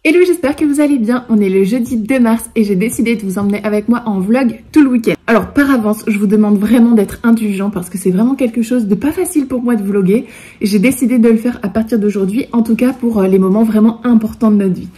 Hello, j'espère que vous allez bien. On est le jeudi 2 mars et j'ai décidé de vous emmener avec moi en vlog tout le week-end. Alors par avance, je vous demande vraiment d'être indulgent parce que c'est vraiment quelque chose de pas facile pour moi de vlogger. Et j'ai décidé de le faire à partir d'aujourd'hui, en tout cas pour les moments vraiment importants de notre vie.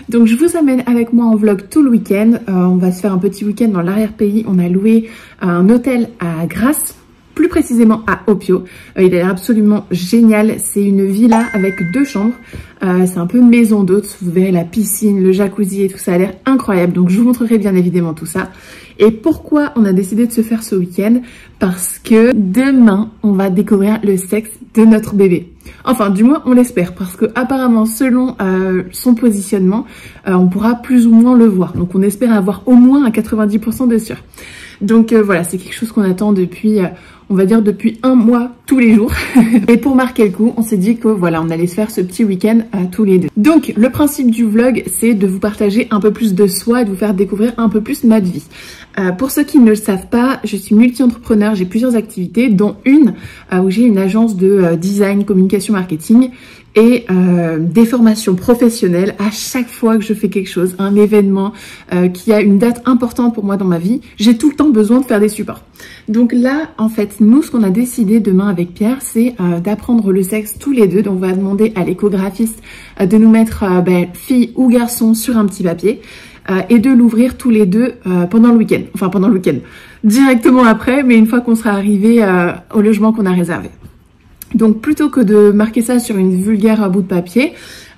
Donc je vous amène avec moi en vlog tout le week-end. On va se faire un petit week-end dans l'arrière-pays. On a loué un hôtel à Grasse. Plus précisément à Opio. Il est absolument génial. C'est une villa avec 2 chambres. C'est un peu maison d'hôte. Vous verrez la piscine, le jacuzzi et tout ça a l'air incroyable. Donc je vous montrerai bien évidemment tout ça. Et pourquoi on a décidé de se faire ce week-end? Parce que demain, on va découvrir le sexe de notre bébé. Enfin, du moins, on l'espère. Parce que apparemment, selon son positionnement, on pourra plus ou moins le voir. Donc on espère avoir au moins à 90% de sûr. Donc voilà, c'est quelque chose qu'on attend depuis, on va dire depuis 1 mois tous les jours. Et pour marquer le coup, on s'est dit que voilà, on allait se faire ce petit week-end tous les deux. Donc le principe du vlog, c'est de vous partager un peu plus de soi et de vous faire découvrir un peu plus notre vie. Pour ceux qui ne le savent pas, je suis multi-entrepreneur, j'ai plusieurs activités, dont une où j'ai une agence de design, communication, marketing et des formations professionnelles. À chaque fois que je fais quelque chose, un événement qui a une date importante pour moi dans ma vie, j'ai tout le temps besoin de faire des supports. Donc là, en fait, nous, ce qu'on a décidé demain avec Pierre, c'est d'apprendre le sexe tous les deux. Donc on va demander à l'échographiste de nous mettre fille ou garçon sur un petit papier et de l'ouvrir tous les deux pendant le week-end. Enfin, pendant le week-end. Directement après, mais une fois qu'on sera arrivé au logement qu'on a réservé. Donc plutôt que de marquer ça sur une vulgaire bout de papier,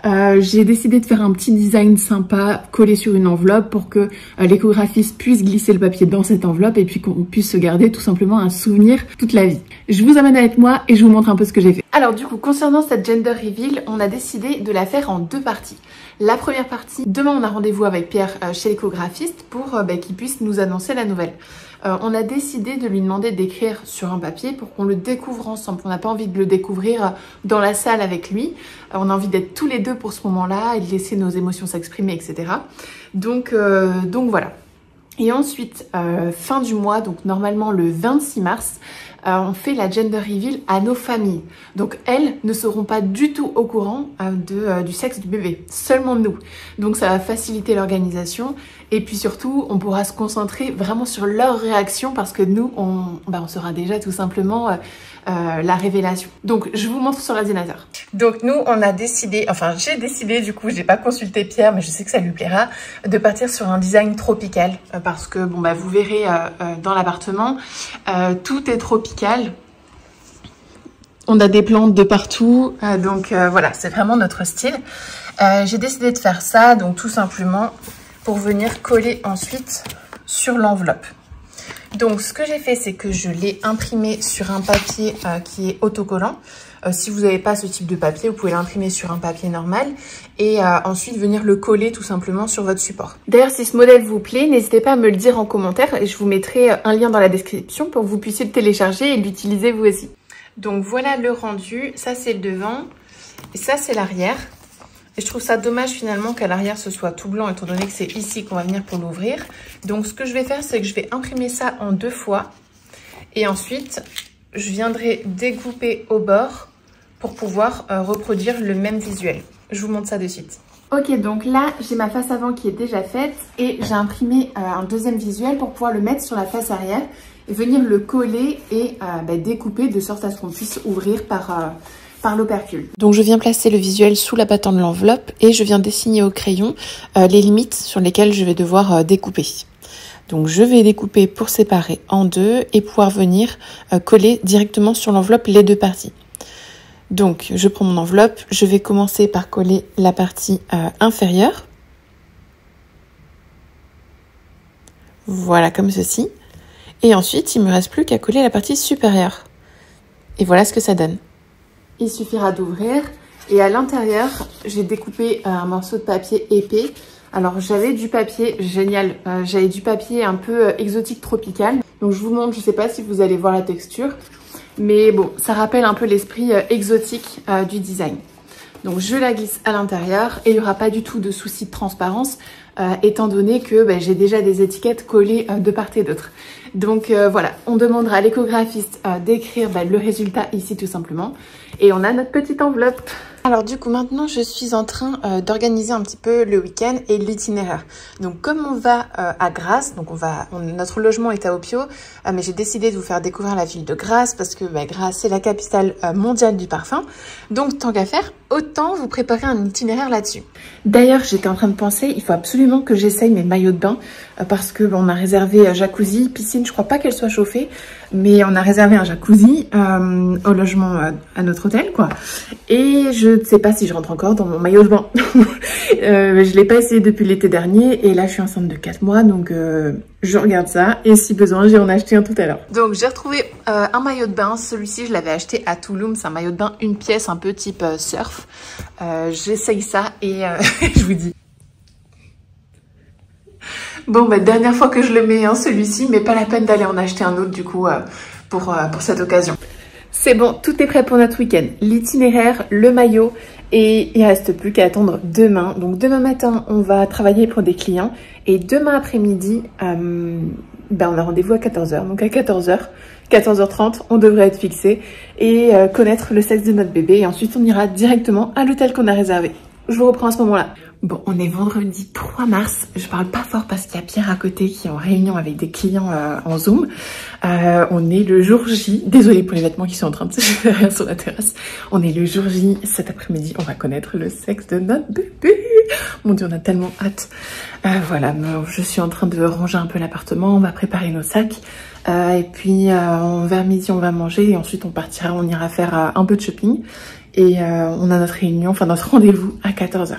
j'ai décidé de faire un petit design sympa collé sur une enveloppe pour que l'échographiste puisse glisser le papier dans cette enveloppe et puis qu'on puisse se garder tout simplement un souvenir toute la vie. Je vous amène avec moi et je vous montre un peu ce que j'ai fait. Alors du coup, concernant cette gender reveal, on a décidé de la faire en 2 parties. La première partie, demain on a rendez-vous avec Pierre chez l'échographiste pour qu'il puisse nous annoncer la nouvelle. On a décidé de lui demander d'écrire sur un papier pour qu'on le découvre ensemble. On n'a pas envie de le découvrir dans la salle avec lui. On a envie d'être tous les deux pour ce moment-là et de laisser nos émotions s'exprimer, etc. Donc voilà. Et ensuite, fin du mois, donc normalement le 26 mars, on fait la gender reveal à nos familles. Donc elles ne seront pas du tout au courant du sexe du bébé, seulement nous. Donc ça va faciliter l'organisation et puis surtout on pourra se concentrer vraiment sur leur réaction parce que nous on saura déjà tout simplement la révélation. Donc je vous montre sur l'ordinateur. Donc nous on a décidé, enfin j'ai décidé du coup, j'ai pas consulté Pierre mais je sais que ça lui plaira, de partir sur un design tropical parce que bon vous verrez dans l'appartement, tout est tropical. On a des plantes de partout, donc voilà, c'est vraiment notre style. J'ai décidé de faire ça, donc tout simplement pour venir coller ensuite sur l'enveloppe. Donc ce que j'ai fait, c'est que je l'ai imprimé sur un papier qui est autocollant. Si vous n'avez pas ce type de papier, vous pouvez l'imprimer sur un papier normal et ensuite venir le coller tout simplement sur votre support. D'ailleurs, si ce modèle vous plaît, n'hésitez pas à me le dire en commentaire et je vous mettrai un lien dans la description pour que vous puissiez le télécharger et l'utiliser vous aussi. Donc voilà le rendu, ça c'est le devant et ça c'est l'arrière. Et je trouve ça dommage finalement qu'à l'arrière ce soit tout blanc étant donné que c'est ici qu'on va venir pour l'ouvrir. Donc ce que je vais faire, c'est que je vais imprimer ça en 2 fois et ensuite je viendrai découper au bord pour pouvoir reproduire le même visuel. Je vous montre ça de suite. Ok, donc là j'ai ma face avant qui est déjà faite et j'ai imprimé un deuxième visuel pour pouvoir le mettre sur la face arrière et venir le coller et découper de sorte à ce qu'on puisse ouvrir par l'opercule. Donc je viens placer le visuel sous l'abattant de l'enveloppe et je viens dessiner au crayon les limites sur lesquelles je vais devoir découper. Donc je vais découper pour séparer en 2 et pouvoir venir coller directement sur l'enveloppe les 2 parties. Donc je prends mon enveloppe, je vais commencer par coller la partie inférieure. Voilà comme ceci. Et ensuite il ne me reste plus qu'à coller la partie supérieure. Et voilà ce que ça donne. Il suffira d'ouvrir et à l'intérieur, j'ai découpé un morceau de papier épais. Alors j'avais du papier génial, j'avais du papier un peu exotique tropical. Donc je vous montre, je ne sais pas si vous allez voir la texture, mais bon, ça rappelle un peu l'esprit exotique du design. Donc je la glisse à l'intérieur et il n'y aura pas du tout de souci de transparence étant donné que j'ai déjà des étiquettes collées de part et d'autre. Donc voilà, on demandera à l'échographiste d'écrire le résultat ici tout simplement. Et on a notre petite enveloppe. Alors du coup maintenant je suis en train d'organiser un petit peu le week-end et l'itinéraire. Donc comme on va à Grasse, donc notre logement est à Opio, mais j'ai décidé de vous faire découvrir la ville de Grasse parce que Grasse c'est la capitale mondiale du parfum. Donc tant qu'à faire, autant vous préparer un itinéraire là-dessus. D'ailleurs j'étais en train de penser, il faut absolument que j'essaye mes maillots de bain parce que on a réservé jacuzzi, piscine, je crois pas qu'elle soit chauffée, mais on a réservé un jacuzzi au logement à notre hôtel quoi. Et je ne sais pas si je rentre encore dans mon maillot de bain. Je l'ai pas essayé depuis l'été dernier et là je suis enceinte de 4 mois donc je regarde ça et si besoin j'ai en acheté un tout à l'heure. Donc j'ai retrouvé un maillot de bain, celui-ci je l'avais acheté à Tulum, c'est un maillot de bain une pièce un peu type surf. J'essaye ça et je vous dis. Bon dernière fois que je le mets celui-ci, mais pas la peine d'aller en acheter un autre du coup pour cette occasion. C'est bon, tout est prêt pour notre week-end. L'itinéraire, le maillot et il reste plus qu'à attendre demain. Donc demain matin, on va travailler pour des clients et demain après-midi, on a rendez-vous à 14 h. Donc à 14 h, 14 h 30, on devrait être fixé et connaître le sexe de notre bébé. Et ensuite, on ira directement à l'hôtel qu'on a réservé. Je vous reprends à ce moment-là. Bon, on est vendredi 3 mars. Je parle pas fort parce qu'il y a Pierre à côté qui est en réunion avec des clients en Zoom. On est le jour J. Désolée pour les vêtements qui sont en train de se faire sur la terrasse. On est le jour J. Cet après-midi, on va connaître le sexe de notre bébé. Mon Dieu, on a tellement hâte. Voilà, je suis en train de ranger un peu l'appartement. On va préparer nos sacs. Et puis, vers midi, on va manger. Et ensuite, on ira faire un peu de shopping. Et on a notre réunion, enfin notre rendez-vous à 14 h.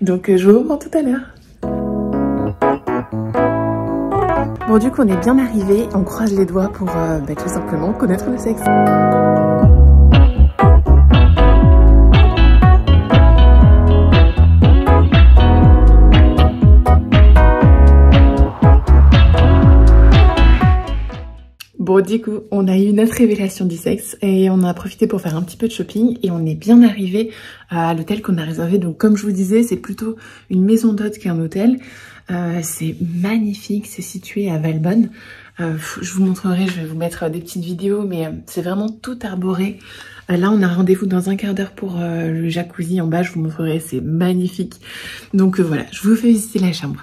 Donc je vous reprends tout à l'heure. Bon du coup on est bien arrivé, on croise les doigts pour tout simplement connaître le sexe. Bon du coup on a eu notre révélation du sexe et on a profité pour faire un petit peu de shopping et on est bien arrivé à l'hôtel qu'on a réservé. Donc comme je vous disais, c'est plutôt une maison d'hôte qu'un hôtel. C'est magnifique, c'est situé à Valbonne. Je vous montrerai, je vais vous mettre des petites vidéos, mais c'est vraiment tout arboré. Là on a rendez-vous dans un quart d'heure pour le jacuzzi en bas, je vous montrerai, c'est magnifique. Donc voilà, je vous fais visiter la chambre.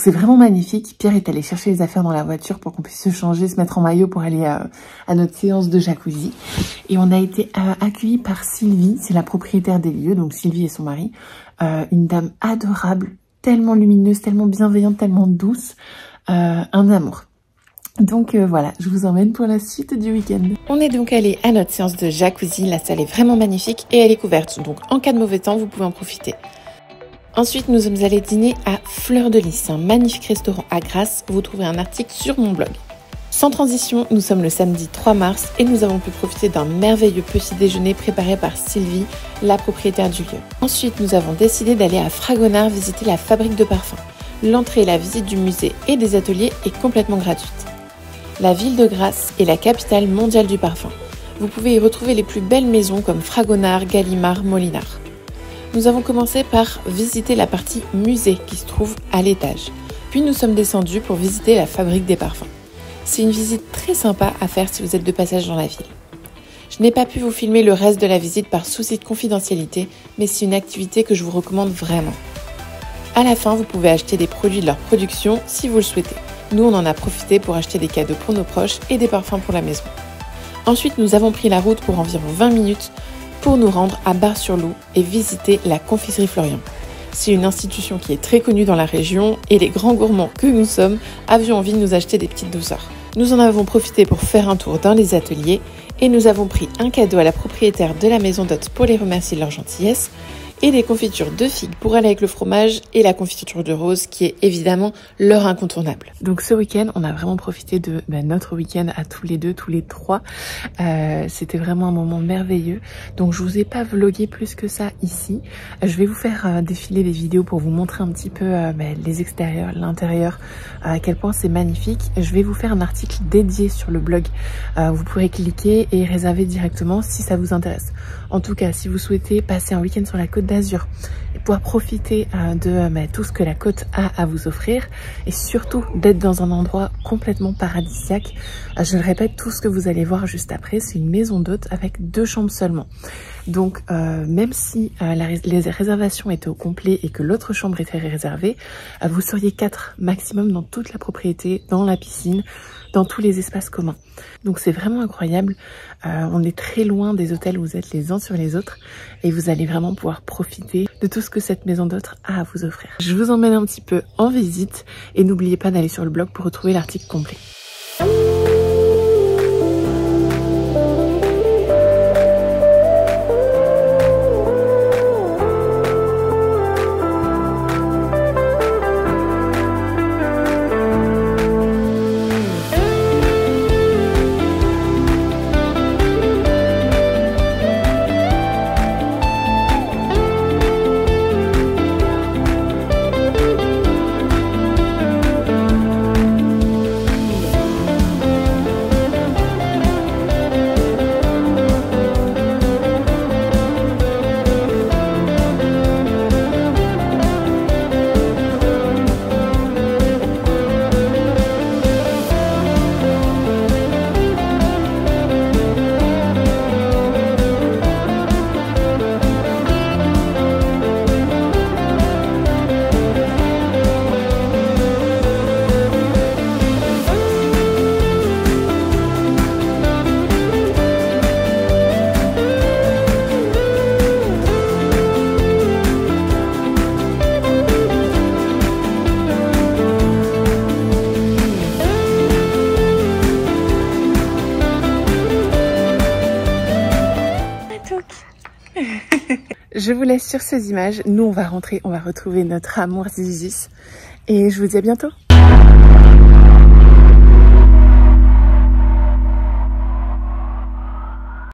C'est vraiment magnifique. Pierre est allé chercher les affaires dans la voiture pour qu'on puisse se changer, se mettre en maillot pour aller à notre séance de jacuzzi. Et on a été accueillis par Sylvie, c'est la propriétaire des lieux, donc Sylvie et son mari. Une dame adorable, tellement lumineuse, tellement bienveillante, tellement douce. Un amour. Donc voilà, je vous emmène pour la suite du week-end. On est donc allé à notre séance de jacuzzi. La salle est vraiment magnifique et elle est couverte. Donc en cas de mauvais temps, vous pouvez en profiter. Ensuite, nous sommes allés dîner à Fleur de Lys. C'est un magnifique restaurant à Grasse. Vous trouverez un article sur mon blog. Sans transition, nous sommes le samedi 3 mars et nous avons pu profiter d'un merveilleux petit déjeuner préparé par Sylvie, la propriétaire du lieu. Ensuite, nous avons décidé d'aller à Fragonard visiter la fabrique de parfums. L'entrée et la visite du musée et des ateliers est complètement gratuite. La ville de Grasse est la capitale mondiale du parfum. Vous pouvez y retrouver les plus belles maisons comme Fragonard, Gallimard, Molinard. Nous avons commencé par visiter la partie musée qui se trouve à l'étage. Puis nous sommes descendus pour visiter la fabrique des parfums. C'est une visite très sympa à faire si vous êtes de passage dans la ville. Je n'ai pas pu vous filmer le reste de la visite par souci de confidentialité, mais c'est une activité que je vous recommande vraiment. À la fin, vous pouvez acheter des produits de leur production si vous le souhaitez. Nous, on en a profité pour acheter des cadeaux pour nos proches et des parfums pour la maison. Ensuite, nous avons pris la route pour environ 20 minutes pour nous rendre à Bar-sur-Loup et visiter la confiserie Florian. C'est une institution qui est très connue dans la région et les grands gourmands que nous sommes avions envie de nous acheter des petites douceurs. Nous en avons profité pour faire un tour dans les ateliers et nous avons pris un cadeau à la propriétaire de la maison d'hôte pour les remercier de leur gentillesse et des confitures de figues pour aller avec le fromage et la confiture de rose qui est évidemment leur incontournable. Donc ce week-end, on a vraiment profité de notre week-end à tous les deux, tous les trois. C'était vraiment un moment merveilleux. Donc je vous ai pas vlogué plus que ça ici. Je vais vous faire défiler des vidéos pour vous montrer un petit peu les extérieurs, l'intérieur, à quel point c'est magnifique. Je vais vous faire un article dédié sur le blog. Vous pourrez cliquer et réserver directement si ça vous intéresse. En tout cas, si vous souhaitez passer un week-end sur la Côte d'Azur et pouvoir profiter de tout ce que la côte a à vous offrir et surtout d'être dans un endroit complètement paradisiaque, je le répète, tout ce que vous allez voir juste après, c'est une maison d'hôte avec 2 chambres seulement. Donc même si les réservations étaient au complet et que l'autre chambre était réservée, vous seriez 4 maximum dans toute la propriété, dans la piscine, dans tous les espaces communs. Donc c'est vraiment incroyable. On est très loin des hôtels où vous êtes les uns sur les autres et vous allez vraiment pouvoir profiter de tout ce que cette maison d'hôte a à vous offrir. Je vous emmène un petit peu en visite et n'oubliez pas d'aller sur le blog pour retrouver l'article complet. Je vous laisse sur ces images. Nous, on va rentrer, on va retrouver notre amour Zizi. Et je vous dis à bientôt.